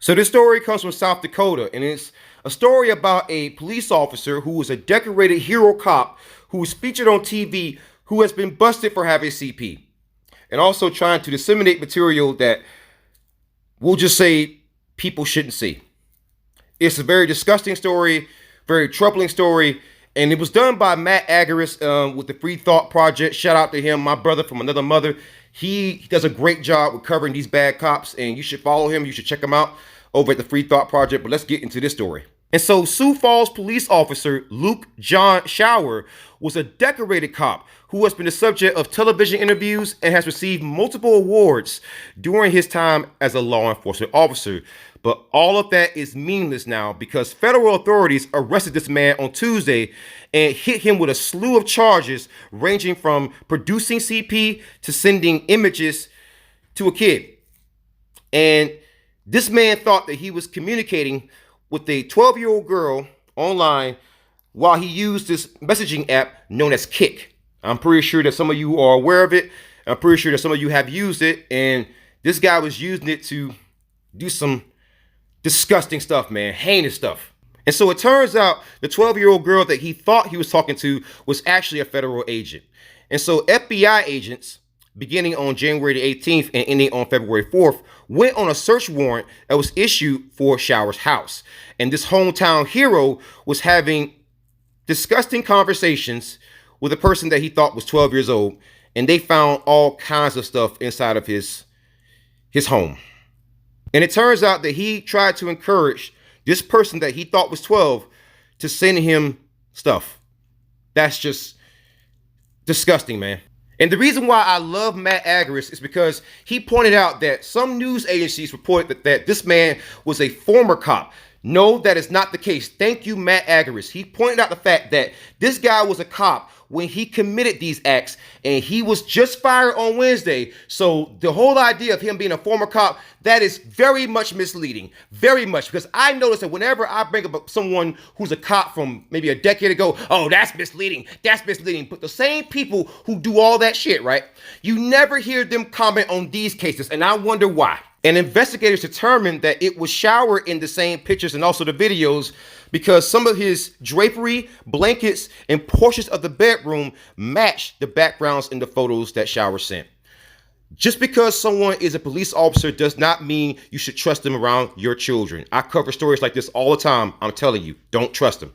So this story comes from South Dakota, and it's a story about a police officer who was a decorated hero cop who was featured on TV who has been busted for having CP and also trying to disseminate material that we'll just say people shouldn't see. It's a very disgusting story, very troubling story, and it was done by Matt Agaris with the Free Thought Project. Shout out to him, my brother from another mother. He does a great job with covering these bad cops, and you should follow him. You should check him out over at the Free Thought Project. But let's get into this story. And so Sioux Falls police officer Luke John Shower was a decorated cop who has been the subject of television interviews and has received multiple awards during his time as a law enforcement officer. But all of that is meaningless now because federal authorities arrested this man on Tuesday and hit him with a slew of charges ranging from producing CP to sending images to a kid. And this man thought that he was communicating with a 12-year-old girl online while he used this messaging app known as Kik. I'm pretty sure that some of you are aware of it. I'm pretty sure that some of you have used it. And this guy was using it to do some disgusting stuff, man. Heinous stuff. And so it turns out the 12-year-old girl that he thought he was talking to was actually a federal agent. And so FBI agents, beginning on January the 18th and ending on February 4th, went on a search warrant that was issued for Shower's house. And this hometown hero was having disgusting conversations with a person that he thought was 12 years old. And they found all kinds of stuff inside of his home. And it turns out that he tried to encourage this person that he thought was 12 to send him stuff. That's just disgusting, man. And the reason why I love Matt Agaris is because he pointed out that some news agencies reported that this man was a former cop. No, that is not the case. Thank you, Matt Agaris. He pointed out the fact that this guy was a cop when he committed these acts, and he was just fired on Wednesday. So the whole idea of him being a former cop, that is very much misleading. Very much, because I notice that whenever I bring up someone who's a cop from maybe a decade ago, oh, that's misleading. That's misleading. But the same people who do all that shit, right? You never hear them comment on these cases, and I wonder why. And investigators determined that it was Shower in the same pictures and also the videos because some of his drapery, blankets, and portions of the bedroom matched the backgrounds in the photos that Shower sent. Just because someone is a police officer does not mean you should trust them around your children. I cover stories like this all the time. I'm telling you, don't trust them.